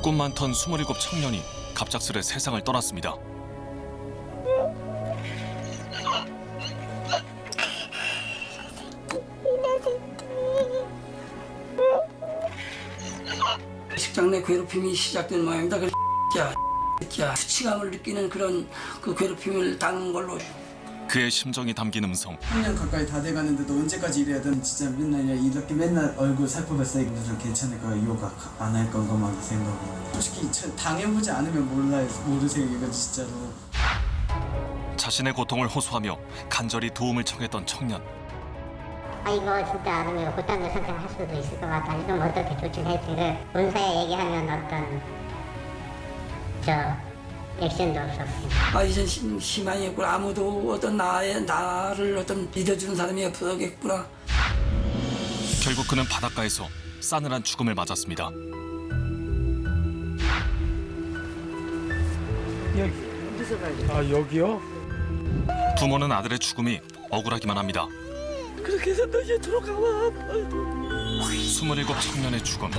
꿈 많던 27 청년이 갑작스레 세상을 떠났습니다. 직장 내 괴롭힘이 시작된 모양입니다. 수치감을 느끼는 그런 그 괴롭힘을 당한 걸로. 그의 심정이 담긴 음성. 3년 가까이 다 돼가는데도 언제까지 이래야 되는 진짜 맨날 이렇게 맨날 얼굴 살펴봤어요. 이분들은 괜찮을까 욕 안 할 건가 막 생각하고 솔직히 당해보지 않으면 모르세요 이거 진짜로. 자신의 고통을 호소하며 간절히 도움을 청했던 청년. 이거 진짜 아니면 극단적 선택을 할 수도 있을 것 같다. 좀 어떻게 조치를 할지를 본사에 얘기하면 어떤 액션도 없었고. 이젠 희망이 없구나. 아무도 나를 믿어주는 사람이 없겠구나. 결국 그는 바닷가에서 싸늘한 죽음을 맞았습니다. 여기요? 부모는 아들의 죽음이 억울하기만 합니다. 그렇게 해서 너희 들어가봐. 27 청년의 죽음.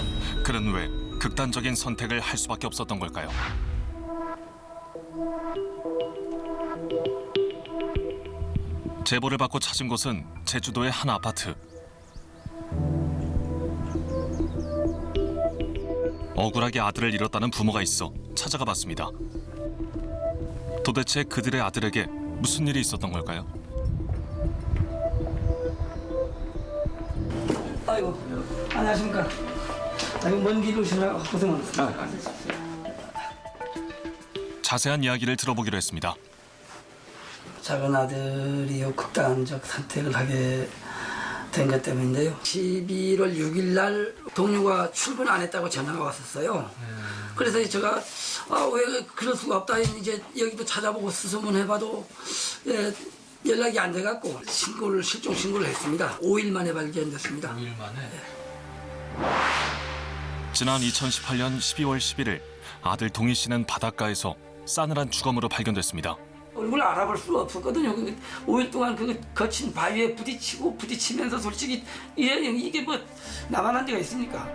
그는 왜 극단적인 선택을 할 수밖에 없었던 걸까요? 제보를 받고 찾은 곳은 제주도의 한 아파트. 억울하게 아들을 잃었다는 부모가 있어 찾아가 봤습니다. 도대체 그들의 아들에게 무슨 일이 있었던 걸까요? 아이고, 안녕하십니까. 아이고, 먼 길 오시느라 고생 많으셨습니다. 자세한 이야기를 들어보기로 했습니다. 작은 아들이 극단적 선택을 하게 된 것 때문인데요. 11월 6일 날 동료가 출근 안 했다고 전화가 왔었어요. 그래서 제가 왜 그럴 수가 없다. 이제 여기도 찾아보고 수소문해봐도 연락이 안 돼갖고 실종 신고를 했습니다. 5일 만에 발견됐습니다. 5일 만에? 지난 2018년 12월 11일 아들 동희 씨는 바닷가에서 싸늘한 주검으로 발견됐습니다. 얼굴 알아볼 수가 없었거든요. 5일 동안 그 거친 바위에 부딪히면서 솔직히 이게 뭐 나만 한 데가 있습니까?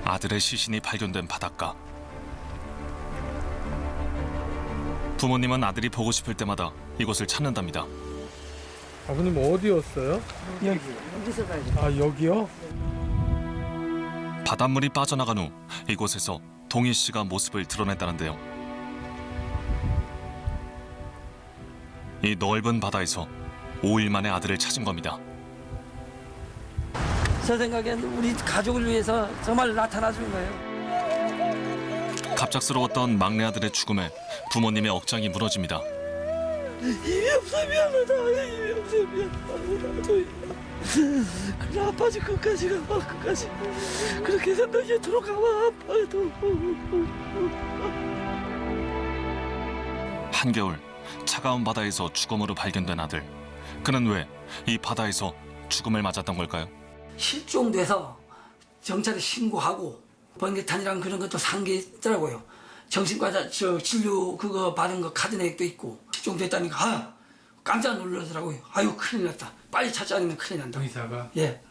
아들의 시신이 발견된 바닷가. 부모님은 아들이 보고 싶을 때마다 이곳을 찾는답니다. 아버님 어디였어요? 여기. 여기요? 바닷물이 빠져나간 후 이곳에서 동희 씨가 모습을 드러냈다는데요. 이 넓은 바다에서 5일 만에 아들을 찾은 겁니다. 제 생각엔 우리 가족을 위해서 정말 나타나준 거예요. 갑작스러웠던 막내 아들의 죽음에 부모님의 억장이 무너집니다. 힘이 없어 미안하다. 힘이 없어 미안하다. 그래 아빠지 끝까지 가봐 끝까지. 그렇게 해서 너희 들어가봐 아빠도. 한겨울 차가운 바다에서 죽음으로 발견된 아들. 그는 왜 이 바다에서 죽음을 맞았던 걸까요? 실종돼서 경찰에 신고하고 번개탄이랑 그런 것도 산 게 있더라고요. 정신과 진료 그거 받은 거 카드 내역도 있고 실종됐다니까 깜짝 놀라더라고요. 아유 큰일 났다. 빨리 찾지 않으면 큰일 난다. 의사가? 예.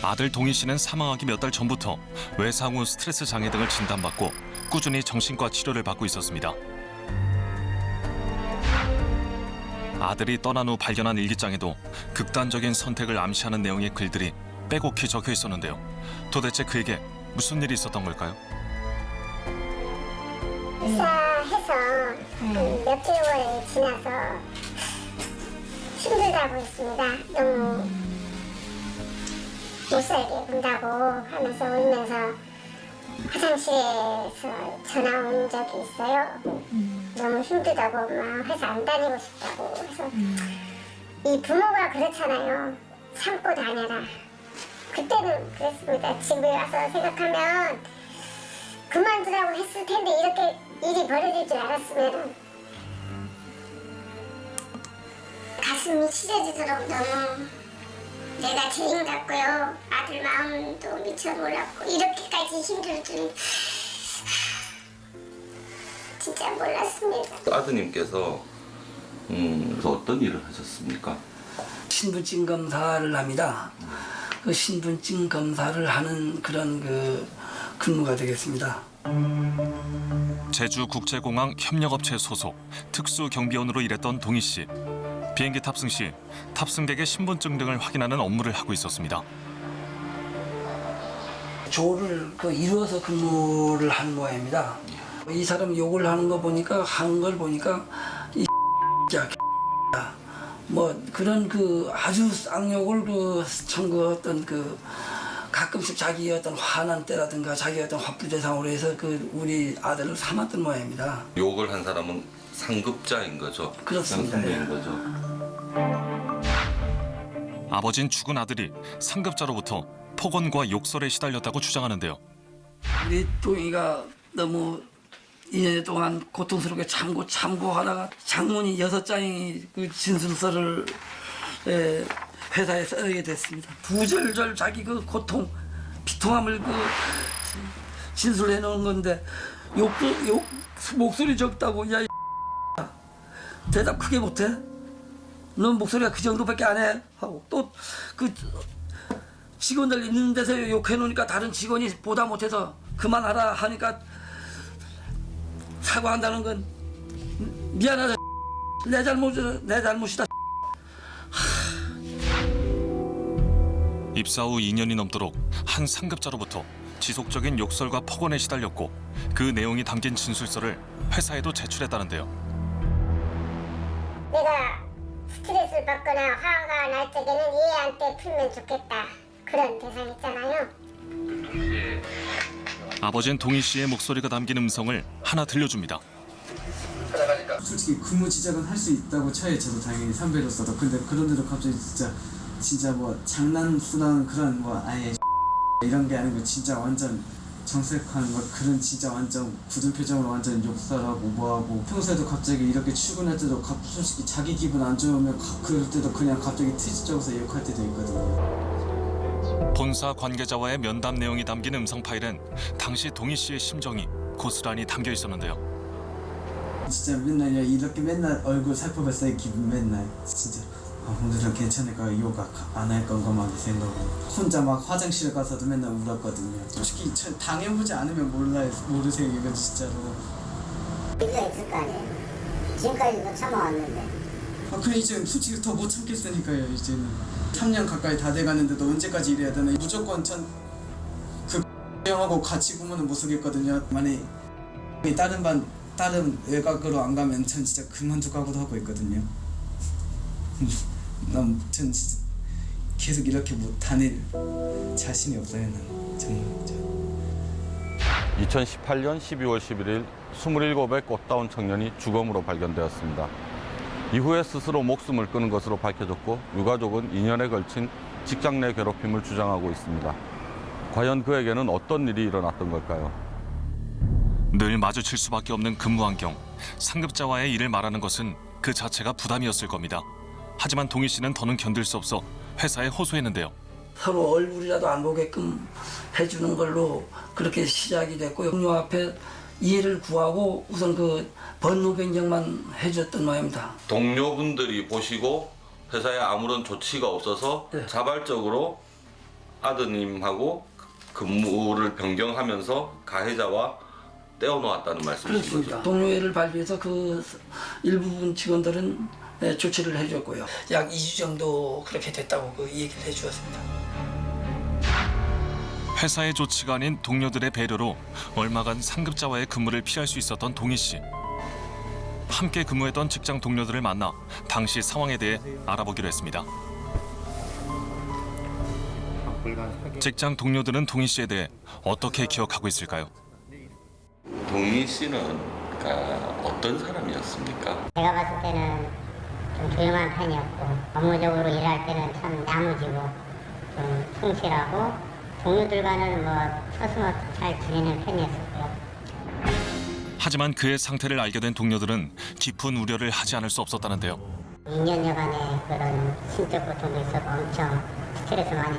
아들 동희 씨는 사망하기 몇 달 전부터 외상 후 스트레스 장애 등을 진단받고 꾸준히 정신과 치료를 받고 있었습니다. 아들이 떠난 후 발견한 일기장에도 극단적인 선택을 암시하는 내용의 글들이 빼곡히 적혀 있었는데요. 도대체 그에게 무슨 일이 있었던 걸까요? 입사해서 몇 개월 지나서 힘들다고 했습니다. 너무 못 살게 군다고 하면서 울면서 화장실에서 전화 온 적이 있어요. 너무 힘들다고 막 회사 안 다니고 싶다고 해서 이 부모가 그렇잖아요. 참고 다녀라. 그때는 그랬습니다. 집에 와서 생각하면 그만두라고 했을 텐데 이렇게 일이 벌어질 줄 알았으면 가슴이 시려지도록 너무 내가 죄인 같고요. 아들 마음도 미처 몰랐고 이렇게까지 힘들 줄 진짜 몰랐습니다. 아드님께서 어떤 일을 하셨습니까? 신분증 검사를 합니다. 그 신분증 검사를 하는 그런 그 근무가 되겠습니다. 제주국제공항 협력업체 소속 특수경비원으로 일했던 동희 씨. 비행기 탑승 시 탑승객의 신분증 등을 확인하는 업무를 하고 있었습니다. 조를 이루어서 근무를 한 모양입니다. 이 사람 욕을 하는 거 보니까 한 걸 보니까 이 뭐 그런 아주 쌍욕을 어떤 가끔씩 자기 어떤 화난 때라든가 자기 어떤 화풀이 대상으로 해서 우리 아들을 삼았던 모양입니다. 욕을 한 사람은 상급자인 거죠. 그렇습니다. 상급자인 거죠. 아버진 죽은 아들이 상급자로부터 폭언과 욕설에 시달렸다고 주장하는데요. 우리 동이가 너무 2년 동안 고통스럽게 참고하다가 장문이 6장이 그 진술서를 회사에 써게 됐습니다. 부절절 자기 고통, 비통함을 진술해 놓은 건데 욕 목소리 적다고 야 대답 크게 못해? 넌 목소리가 그 정도밖에 안 해? 하고 또 직원들 있는 데서 욕해 놓으니까 다른 직원이 보다 못해서 그만하라 하니까 사과한다는 건 미안하다. 내 잘못이다. 입사 후 2년이 넘도록 한 상급자로부터 지속적인 욕설과 폭언에 시달렸고 그 내용이 담긴 진술서를 회사에도 제출했다는데요. 내가 스트레스를 받거나 화가 날 적에는 얘한테 풀면 좋겠다. 그런 대상 있잖아요. 아버진 동희 씨의 목소리가 담긴 음성을 하나 들려줍니다. 솔직히 근무 지적은 할 수 있다고 쳐요. 저도 당연히 선배로서도. 근데 그런데도 갑자기 진짜 뭐 장난스러운 그런 아예 이런 게 아니고 진짜 완전 정색하는 그런 진짜 완전 굳은 표정으로 완전 욕설하고 뭐하고 평소에도 갑자기 이렇게 출근할 때도 솔직히 자기 기분 안 좋으면 그럴 때도 그냥 갑자기 트집적으로 욕할 때도 있거든요. 본사 관계자와의 면담 내용이 담긴 음성 파일엔 당시 동희 씨의 심정이 고스란히 담겨 있었는데요. 진짜 맨날 이렇게 맨날 얼굴 살펴봤어요. 기분 맨날 진짜 오늘은 괜찮을까 욕 안 할 건가 막 생각하고 혼자 막 화장실 가서도 맨날 울었거든요. 솔직히 당해보지 않으면 모르세요. 이건 진짜로. 얘기가 있을 거 아니에요. 지금까지도 참아왔는데. 그래 이제 솔직히 더 못 참겠으니까요. 이제는 3년 가까이 다 돼가는데도 언제까지 이래야 되나. 무조건 형하고 같이 보면은 못 쓰겠거든요. 만약에 다른 외곽으로 안 가면 전 진짜 그만두고 하고 있거든요. 전 진짜 계속 이렇게 다닐 자신이 없어요. 난 정말. 2018년 12월 11일 27의 꽃다운 청년이 주검으로 발견되었습니다. 이후에 스스로 목숨을 끊은 것으로 밝혀졌고 유가족은 2년에 걸친 직장 내 괴롭힘을 주장하고 있습니다. 과연 그에게는 어떤 일이 일어났던 걸까요? 늘 마주칠 수밖에 없는 근무 환경. 상급자와의 일을 말하는 것은 그 자체가 부담이었을 겁니다. 하지만 동희 씨는 더는 견딜 수 없어 회사에 호소했는데요. 서로 얼굴이라도 안 보게끔 해주는 걸로 그렇게 시작이 됐고요. 동료 앞에 이해를 구하고 우선 번호 변경만 해줬던 모양입니다. 동료분들이 보시고 회사에 아무런 조치가 없어서 네. 자발적으로 아드님하고 근무를 변경하면서 가해자와 떼어놓았다는 말씀이신 거죠? 그렇습니다. 동료애를 발휘해서 일부분 직원들은 조치를 해줬고요. 약 2주 정도 그렇게 됐다고 얘기를 해주었습니다. 회사의 조치가 아닌 동료들의 배려로 얼마간 상급자와의 근무를 피할 수 있었던 동희 씨. 함께 근무했던 직장 동료들을 만나 당시 상황에 대해 알아보기로 했습니다. 직장 동료들은 동희 씨에 대해 어떻게 기억하고 있을까요? 동희 씨는 어떤 사람이었습니까? 제가 봤을 때는 좀 조용한 편이었고 업무적으로 일할 때는 참 야무지고 좀 성실하고 동료들과는 서슴없이 잘 지내는 편이었었고요. 하지만 그의 상태를 알게 된 동료들은 깊은 우려를 하지 않을 수 없었다는데요. 2년여간의 그런 신적 고통도 있었고 엄청 스트레스 많이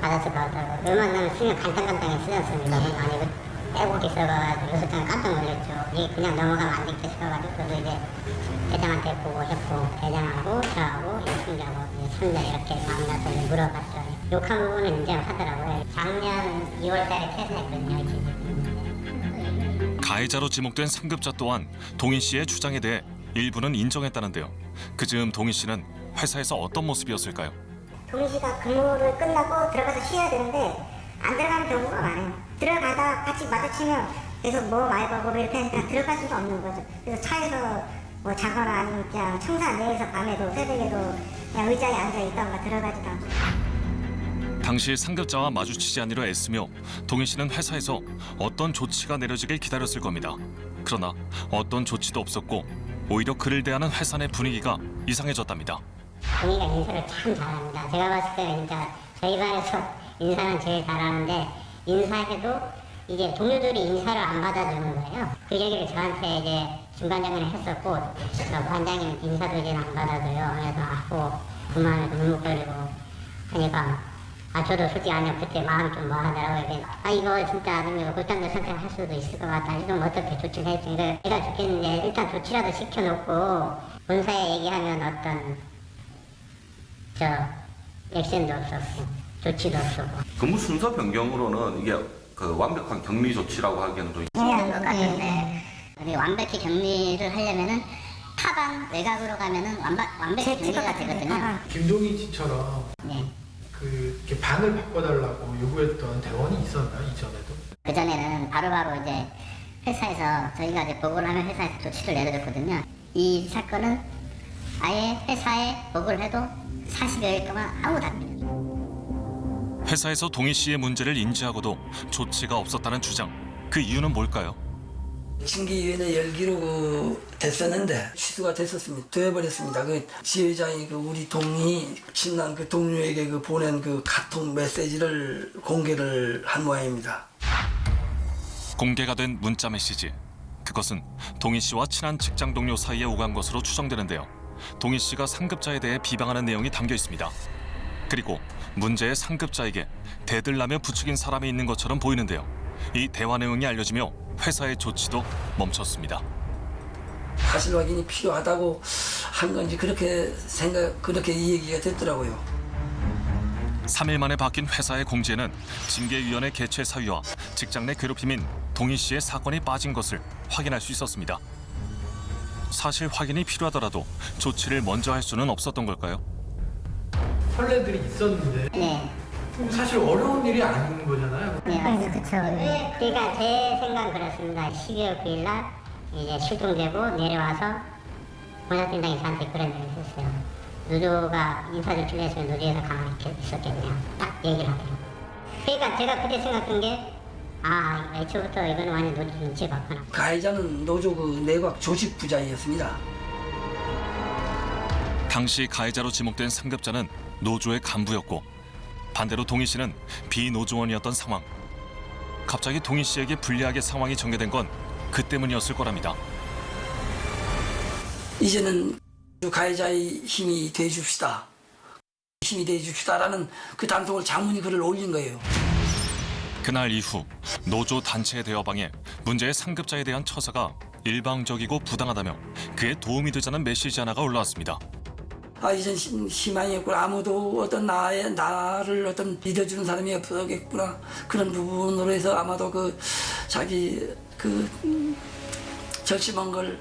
받았을 것 같아요. 웬만하면 수면 간당간당히 쓰지 않습니까? 많이 빼곡히 써가지고 요새는 깜짝 놀랐죠. 이게 그냥 넘어가면 안 되겠다 싶어가지고 저도 이제 대장한테 보고했고 대장하고 저하고 총장하고 삼자 이렇게 만나서 물어봤죠. 욕한 부분은 인정하더라고요. 작년 2월달에 퇴사했거든요. 가해자로 지목된 상급자 또한 동희 씨의 주장에 대해 일부는 인정했다는데요. 그즈음 동희 씨는 회사에서 어떤 모습이었을까요? 동희 씨가 근무를 끝나고 들어가서 쉬어야 되는데 안 들어가는 경우가 많아요. 들어가다 같이 마주치면 계속 뭐 많이 보고 이렇게 하니까 들어갈 수가 없는 거죠. 그래서 차에서 뭐 자거나 아니면 그냥 청사 내에서 밤에도 새벽에도 그냥 의자에 앉아 있다가 들어가지도 않고. 당시 상급자와 마주치지 않으려 애쓰며 동희 씨는 회사에서 어떤 조치가 내려지길 기다렸을 겁니다. 그러나 어떤 조치도 없었고 오히려 그를 대하는 회사 내 분위기가 이상해졌답니다. 동희가 인사를 참 잘합니다. 제가 봤을 때는 진짜 저희 반에서 인사는 제일 잘하는데 인사해도 이제 동료들이 인사를 안 받아주는 거예요. 그 얘기를 저한테 이제 중간장을 했었고 반장님 인사도 이제 안 받아줘요. 그래서 그만 울먹거리고 하니까 저도 솔직히 아니요 그때 마음 좀 뭐하더라고요. 이거 진짜 아니면 골단도 선택할 수도 있을 것 같다. 좀 어떻게 조치를 해야지. 내가 좋겠는데 일단 조치라도 시켜놓고 본사에 얘기하면 어떤 액션도 없었고 조치도 없었고. 근무 순서 변경으로는 이게 그 완벽한 격리 조치라고 하기에는 좀 중요한 것 같은데 완벽히 격리를 하려면은 타방 외곽으로 가면은 완벽히 격리가 되거든요. 김동희 씨처럼 네. 이렇게 반을 바꿔달라고 요구했던 대원이 있었나 이전에도? 그 전에는 바로바로 이제 회사에서 저희가 이제 보고를 하면 회사에서 조치를 내려줬거든요. 이 사건은 아예 회사에 보고를 해도 40여일 동안 아무 답변이 없어요. 회사에서 동희 씨의 문제를 인지하고도 조치가 없었다는 주장. 그 이유는 뭘까요? 징계위원회 열기로 됐었는데 취소가 됐었습니다. 되어버렸습니다. 그 지휘자인 우리 동희 신난 그 동료에게 보낸 카톡 메시지를 공개를 한 모양입니다. 공개가 된 문자 메시지. 그것은 동희 씨와 친한 직장 동료 사이에 오간 것으로 추정되는데요. 동희 씨가 상급자에 대해 비방하는 내용이 담겨 있습니다. 그리고 문제의 상급자에게 대들라며 부추긴 사람이 있는 것처럼 보이는데요. 이 대화 내용이 알려지며 회사의 조치도 멈췄습니다. 사실 확인이 필요하다고 한 건지 그렇게 이 얘기가 됐더라고요. 3일 만에 바뀐 회사의 공지에는 징계위원회 개최 사유와 직장 내 괴롭힘인 동희 씨의 사건이 빠진 것을 확인할 수 있었습니다. 사실 확인이 필요하더라도 조치를 먼저 할 수는 없었던 걸까요? 선례들이 있었는데 네. 사실 어려운 일이 아닌 거잖아요. 네, 맞아요. 그렇죠. 그러니까 제 생각은 그렇습니다. 12월 9일 날 이제 출동되고 내려와서 본사팀장이 저한테 그런 얘기를 했어요. 노조가 인사 조치를 했으면 노조에서 가만히 있었겠네요. 딱 얘기를 하더라고요. 그러니까 제가 그때 생각한 게 애초부터 이거는 완전 노조 눈치 봤구나. 가해자는 노조 내각 조직 부자였습니다. 당시 가해자로 지목된 상급자는 노조의 간부였고 반대로 동희 씨는 비노조원이었던 상황. 갑자기 동희 씨에게 불리하게 상황이 전개된 건 그 때문이었을 거랍니다. 이제는 가해자의 힘이 돼줍시다. 힘이 돼줍시다라는 그 단속을 장문이 글을 올린 거예요. 그날 이후 노조 단체 대화방에 문제의 상급자에 대한 처사가 일방적이고 부당하다며 그에 도움이 되자는 메시지 하나가 올라왔습니다. 이젠 희망이었구나. 아무도 나를 믿어주는 사람이 없겠구나. 그런 부분으로 해서 아마도 자기 절심한 걸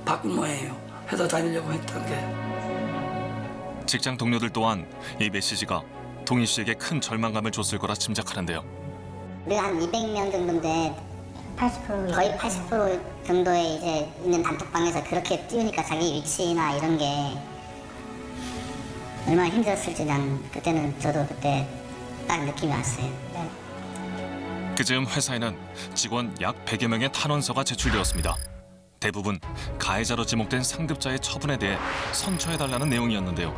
바꾼 모양이에요. 회사 다니려고 했던 게. 직장 동료들 또한 이 메시지가 동희 씨에게 큰 절망감을 줬을 거라 짐작하는데요. 우리가 한 200명 정도인데 80% 거의 80% 정도의 이제 있는 단톡방에서 그렇게 띄우니까 자기 위치나 이런 게 얼마나 힘들었을지 그때는 저도 그때 딱 느낌이 왔어요. 네. 그즈음 회사에는 직원 약 100여 명의 탄원서가 제출되었습니다. 대부분 가해자로 지목된 상급자의 처분에 대해 선처해달라는 내용이었는데요.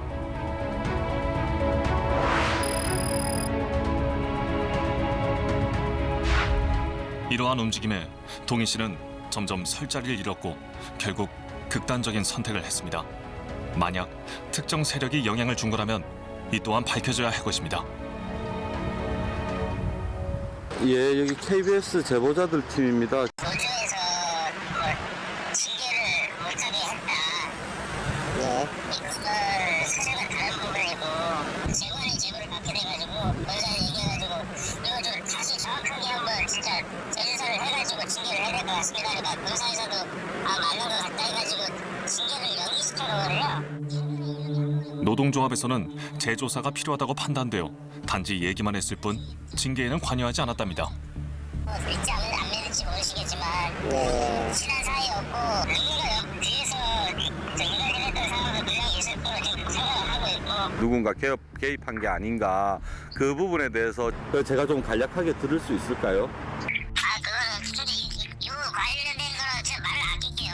이러한 움직임에 동희 씨는 점점 설 자리를 잃었고 결국 극단적인 선택을 했습니다. 만약 특정 세력이 영향을 준 거라면 이 또한 밝혀져야 할 것입니다. 예, 여기 KBS 제보자들 팀입니다. 노조에서 징계를 못하게 했다. 예. 그건 사실은 다른 부분이고 재관이 제보를 받게 돼가지고 본사에 얘기해가지고 이거 좀 다시 정확하게 한번 진짜 재조사를 해가지고 징계를 해야 될 것 같습니다. 그러니까 본사에서도 맞는 것 같다 해가지고 징계를 연기시킨 거거든요. 노동조합에서는 재조사가 필요하다고 판단되어 단지 얘기만 했을 뿐 징계에는 관여하지 않았답니다. 믿지 안 믿을지 모르시겠지만 친한 사이였고 누군가 뒤에서 이걸 해냈던 상황도 분명히 있을 거로 지금 생각을 하고 있고 누군가 개입한 게 아닌가 그 부분에 대해서 제가 좀 간략하게 들을 수 있을까요? 그거는 솔직히 이거 관련된 거는 제가 말을 아낄게요.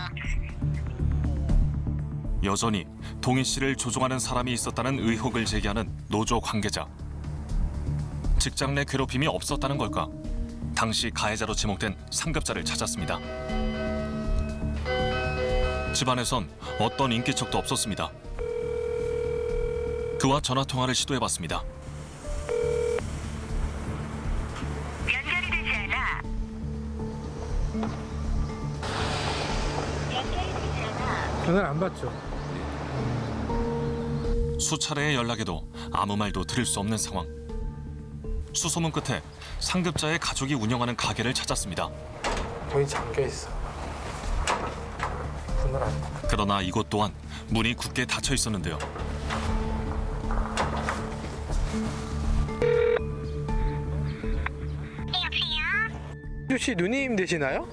여전히 동희 씨를 조종하는 사람이 있었다는 의혹을 제기하는 노조 관계자. 직장 내 괴롭힘이 없었다는 걸까? 당시 가해자로 지목된 상급자를 찾았습니다. 집안에선 어떤 인기척도 없었습니다. 그와 전화 통화를 시도해봤습니다. 연결이 되지 않아. 전화를 안 받죠. 수차례의 연락에도 아무 말도 들을 수 없는 상황. 수소문 끝에 상급자의 가족이 운영하는 가게를 찾았습니다. 문이 잠겨 있어. 문을 안 닫아. 그러나 이곳 또한 문이 굳게 닫혀 있었는데요. 혹시 누님 되시나요?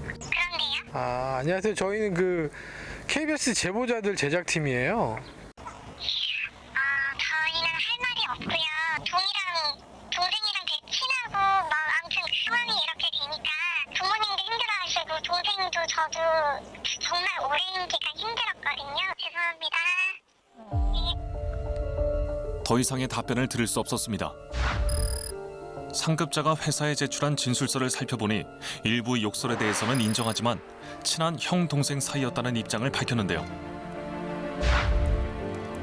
그런데요? 안녕하세요. 저희는 그 KBS 제보자들 제작팀이에요. 저희는 할 말이 없고요. 동생이랑 되게 친하고 아무튼 상황이 이렇게 되니까 부모님도 힘들어하시고 동생도 저도 정말 오랜 기간 힘들었거든요. 죄송합니다. 더 이상의 답변을 들을 수 없었습니다. 상급자가 회사에 제출한 진술서를 살펴보니 일부 욕설에 대해서는 인정하지만 친한 형 동생 사이였다는 입장을 밝혔는데요.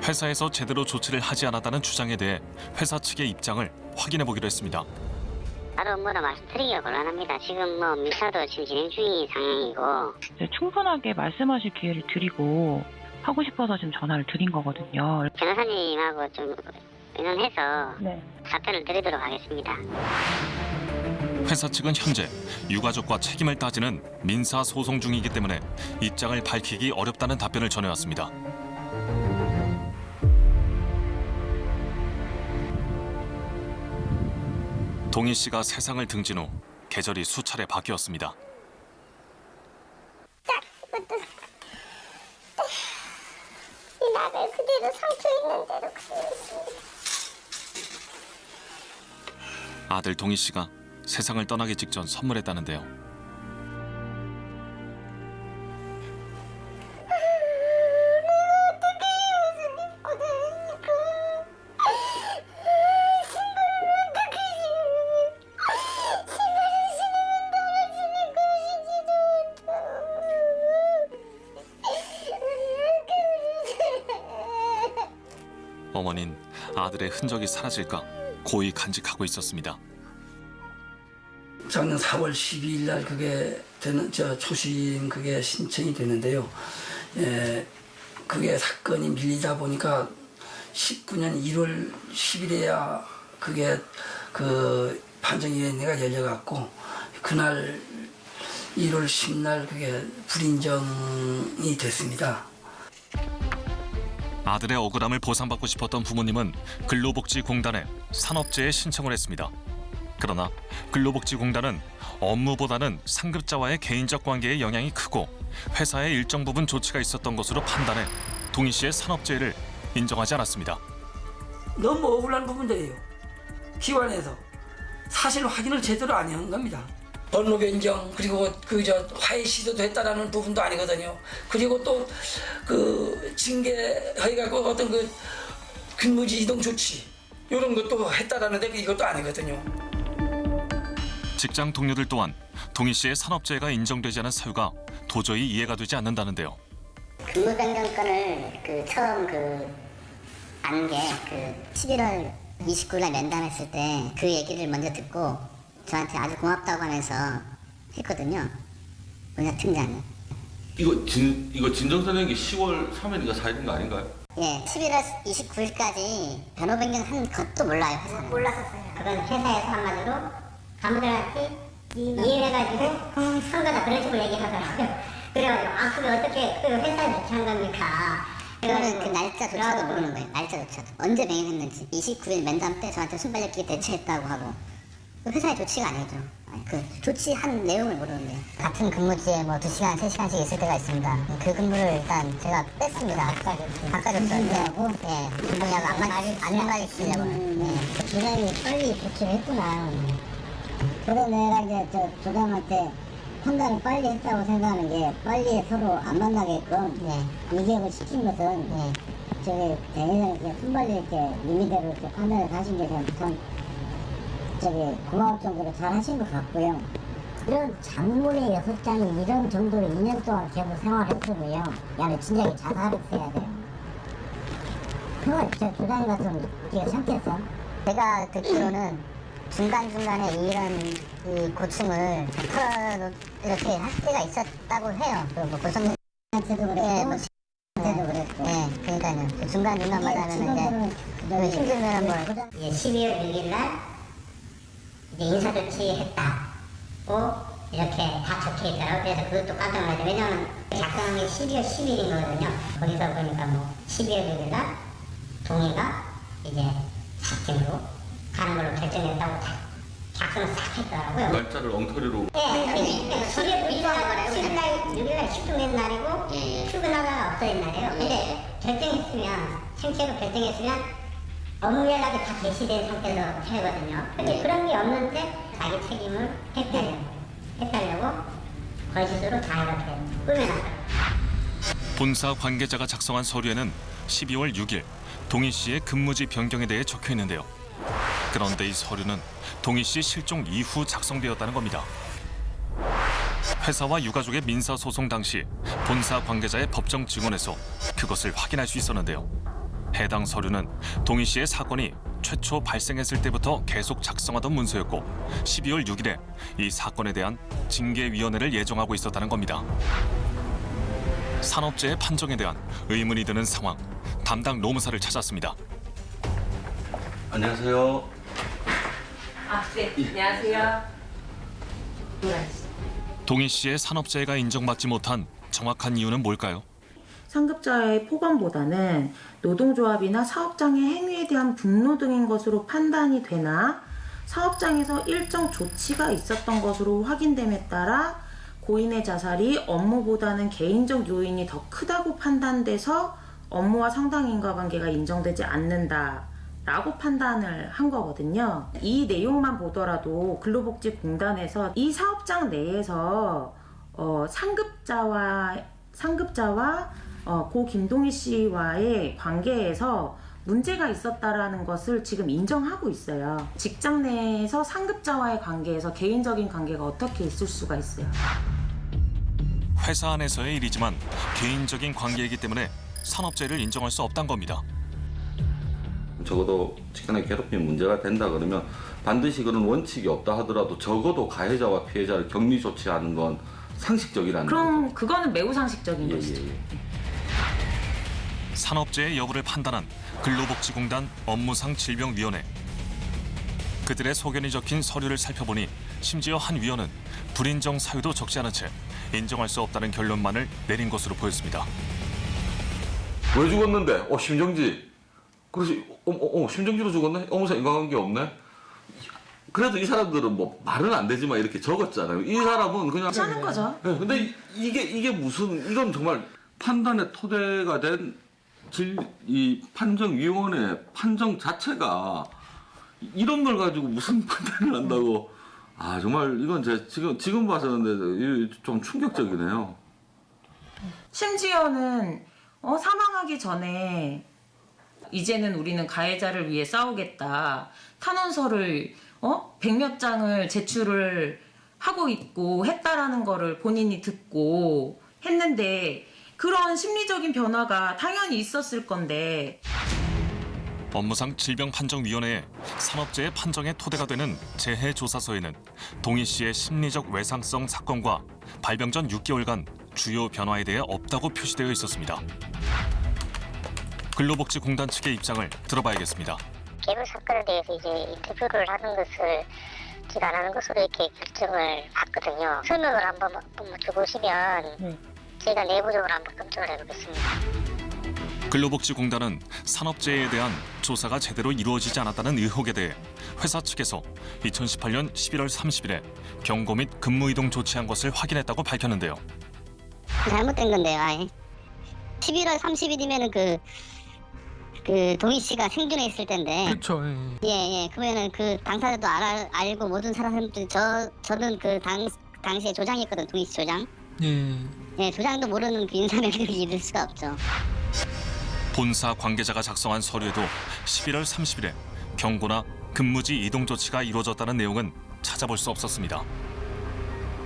회사에서 제대로 조치를 하지 않았다는 주장에 대해 회사 측의 입장을 확인해 보기로 했습니다. 바로 뭐라 말씀드리기가 곤란합니다. 지금 미사도 지금 진행 중인 상황이고 충분하게 말씀하실 기회를 드리고 하고 싶어서 지금 전화를 드린 거거든요. 변호사님하고 좀 의논해서 네. 답변을 드리도록 하겠습니다. 회사 측은 현재 유가족과 책임을 따지는 민사 소송 중이기 때문에 입장을 밝히기 어렵다는 답변을 전해왔습니다. 동희 씨가 세상을 등진 후 계절이 수차례 바뀌었습니다. 나를 그대로 상처 있는 대로 그대로. 아들 동희 씨가 세상을 떠나기 직전 선물했다는데요. 어머닌 아들의 흔적이 사라질까 고이 간직하고 있었습니다. 작년 4월 12일 날 그게 되는 초심 그게 신청이 되는데요. 그게 사건이 밀리다 보니까 19년 1월 10일에야 그게 그 판정위원회가 열려갖고 그날 1월 10날 그게 불인정이 됐습니다. 아들의 억울함을 보상받고 싶었던 부모님은 근로복지공단에 산업재해 신청을 했습니다. 그러나 근로복지공단은 업무보다는 상급자와의 개인적 관계에 영향이 크고 회사의 일정 부분 조치가 있었던 것으로 판단해 동희 씨의 산업재해를 인정하지 않았습니다. 너무 억울한 부분들이에요. 기관에서 사실 확인을 제대로 안 한 겁니다. 번호 변경 그리고 화해 시도도 했다라는 부분도 아니거든요. 그리고 또 그 징계해갖고 어떤 그 근무지 이동 조치 이런 것도 했다라는데 이것도 아니거든요. 직장 동료들 또한 동희 씨의 산업재해가 인정되지 않은 사유가 도저히 이해가 되지 않는다는데요. 근무 변경권을 처음 안 게 11월 29일날 면담했을 때 그 얘기를 먼저 듣고 저한테 아주 고맙다고 하면서 했거든요. 의사 팀장이. 이거 진정서명이 10월 3일인가 4일인가 아닌가요? 예, 11월 29일까지 변호 변경한 것도 몰라요, 회사는. 몰랐었어요. 그건 회사에서 한마디로 간부들한테 이해해가지고 한 거다 그런 식으로 얘기하더라고요. 그래가지고 그게 어떻게 그 회사에 그렇게 한 겁니까? 그거는 그 날짜조차도 모르는 거예요. 날짜조차도. 언제 병행했는지. 29일 면담 때 저한테 순발력있게 대처했다고 하고. 그 회사의 조치가 아니죠. 그 조치한 내용을 모르는데. 같은 근무지에 뭐 2시간, 3시간씩 있을 때가 있습니다. 그 근무를 일단 제가 뺐습니다. 바꿔줬었는데, 예, 분명히 안 가르치려고. 예. 조장이 빨리 조치를 했구나. 그래 내가 이제 저 조장한테 판단을 빨리 했다고 생각하는 게 빨리 서로 안 만나게끔 이격을 시킨 것은 저기 대회장님께 순발력 있게 임의대로 이렇게 판단을 하신 게 참 저기 고마울 정도로 잘 하신 것 같고요. 이런 장문의 6장이 이런 정도로 2년 동안 계속 생활했으면요. 야는 진작에 자살했어야 돼요. 그건 제 조장이 같은 이게 참겠어. 제가 듣기로는 중간중간에 이런 이 고충을 이렇게 할 때가 있었다고 해요. 뭐 고성한테도 그랬고, 한테도 그랬고. 네, 그러니까요. 그 중간중간마다 하면 이제 힘들면 뭐 12월 6일날 이제 인사조치했다고 이렇게 다 적혀있더라고요. 그래서 그것도 깜짝 놀랐어요. 왜냐면 작성한 게 12월 10일이거든요. 거기서 보니까 뭐 12월 6일날 동의가 이제 사팀으로 가는 걸로 결정했다고 작성을 싹 했더라고요. 날짜를 엉터리로. 네, 10일날 6일날 출근한 날이고 출근하다가 없어진 날이에요. 근데 결정했으면 생체로 결정했으면 업무 연락이 다 개시된 상태에서 해거든요. 근데 그런 게 없는데 자기 책임을 했다려고 거짓으로 다 이렇게 꾸며놨어요. 본사 관계자가 작성한 서류에는 12월 6일 동희 씨의 근무지 변경에 대해 적혀 있는데요. 그런데 이 서류는 동희 씨 실종 이후 작성되었다는 겁니다. 회사와 유가족의 민사소송 당시 본사 관계자의 법정 증언에서 그것을 확인할 수 있었는데요. 해당 서류는 동희 씨의 사건이 최초 발생했을 때부터 계속 작성하던 문서였고 12월 6일에 이 사건에 대한 징계위원회를 예정하고 있었다는 겁니다. 산업재해 판정에 대한 의문이 드는 상황, 담당 노무사를 찾았습니다. 안녕하세요. 네. 안녕하세요. 동희 씨의 산업재해가 인정받지 못한 정확한 이유는 뭘까요? 상급자의 폭언보다는 노동조합이나 사업장의 행위에 대한 분노 등인 것으로 판단이 되나 사업장에서 일정 조치가 있었던 것으로 확인됨에 따라 고인의 자살이 업무보다는 개인적 요인이 더 크다고 판단돼서 업무와 상당 인과관계가 인정되지 않는다라고 판단을 한 거거든요. 이 내용만 보더라도 근로복지공단에서 이 사업장 내에서 상급자와 고 김동희 씨와의 관계에서 문제가 있었다라는 것을 지금 인정하고 있어요. 직장 내에서 상급자와의 관계에서 개인적인 관계가 어떻게 있을 수가 있어요. 회사 안에서의 일이지만 개인적인 관계이기 때문에 산업재해를 인정할 수 없다는 겁니다. 적어도 직장내 괴롭힘이 문제가 된다 그러면 반드시 그런 원칙이 없다 하더라도 적어도 가해자와 피해자를 격리 조치하는 건 상식적이라는 거죠. 그럼 그거는 매우 상식적인 것이죠. 산업재해 여부를 판단한 근로복지공단 업무상 질병위원회. 그들의 소견이 적힌 서류를 살펴보니 심지어 한 위원은 불인정 사유도 적지 않은 채 인정할 수 없다는 결론만을 내린 것으로 보였습니다. 왜 죽었는데? 심정지. 그렇지. 심정지로 죽었네? 업무상 인과관계 없네? 그래도 이 사람들은 뭐 말은 안 되지만 이렇게 적었잖아요. 이 사람은 그냥 하는 거죠. 네, 근데 이게 무슨 이건 정말 판단의 토대가 된 이 판정위원회 판정 자체가 이런 걸 가지고 무슨 판단을 한다고 정말 이건 제 지금 봐서는 좀 충격적이네요. 심지어는 사망하기 전에 이제는 우리는 가해자를 위해 싸우겠다. 탄원서를 100몇 장을 제출을 하고 있고 했다라는 거를 본인이 듣고 했는데 그런 심리적인 변화가 당연히 있었을 건데 업무상 질병판정위원회의 산업재해 판정의 토대가 되는 재해조사서에는 동희 씨의 심리적 외상성 사건과 발병 전 6개월간 주요 변화에 대해 없다고 표시되어 있었습니다. 근로복지공단 측의 입장을 들어봐야겠습니다. 개별 사건에 대해서 이제 인터뷰를 하는 것을 제가 안 하는 것으로 이렇게 결정을 했거든요. 설명을 한번 주보시면 제가 내부적으로 한번 검토를 해보겠습니다. 근로복지공단은 산업재해에 대한 조사가 제대로 이루어지지 않았다는 의혹에 대해 회사 측에서 2018년 11월 30일에 경고 및 근무 이동 조치한 것을 확인했다고 밝혔는데요. 잘못된 건데요. 아예. 11월 30일이면은 그 동희 씨가 생존해 있을 텐데. 그렇죠. 예. 그러면은 그 당사자도 알고 모든 사람들이 저는 그 당시에 조장했거든, 동희 씨 조장. 예, 조장도 모르는 그 인사명령을 이룰 수가 없죠. 본사 관계자가 작성한 서류에도 11월 30일에 경고나 근무지 이동 조치가 이루어졌다는 내용은 찾아볼 수 없었습니다.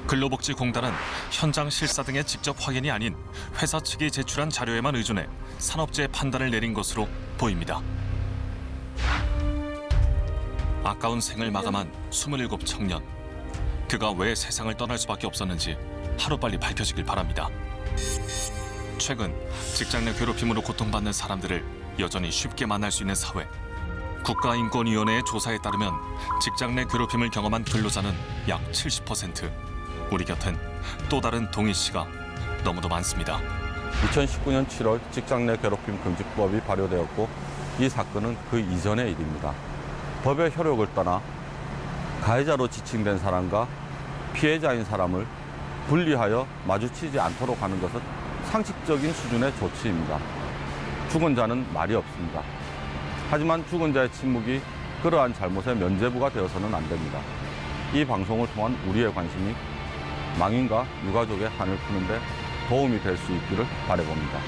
근로복지공단은 현장 실사 등의 직접 확인이 아닌 회사 측이 제출한 자료에만 의존해 산업재해 판단을 내린 것으로 보입니다. 아까운 생을 마감한 27 청년. 그가 왜 세상을 떠날 수밖에 없었는지 하루빨리 밝혀지길 바랍니다. 최근 직장 내 괴롭힘으로 고통받는 사람들을 여전히 쉽게 만날 수 있는 사회. 국가인권위원회의 조사에 따르면 직장 내 괴롭힘을 경험한 근로자는 약 70%. 우리 곁엔 또 다른 동희 씨가 너무도 많습니다. 2019년 7월 직장 내 괴롭힘 금지법이 발효되었고 이 사건은 그 이전의 일입니다. 법의 효력을 떠나 가해자로 지칭된 사람과 피해자인 사람을 분리하여 마주치지 않도록 하는 것은 상식적인 수준의 조치입니다. 죽은 자는 말이 없습니다. 하지만 죽은 자의 침묵이 그러한 잘못의 면죄부가 되어서는 안 됩니다. 이 방송을 통한 우리의 관심이 망인과 유가족의 한을 푸는 데 도움이 될 수 있기를 바라봅니다.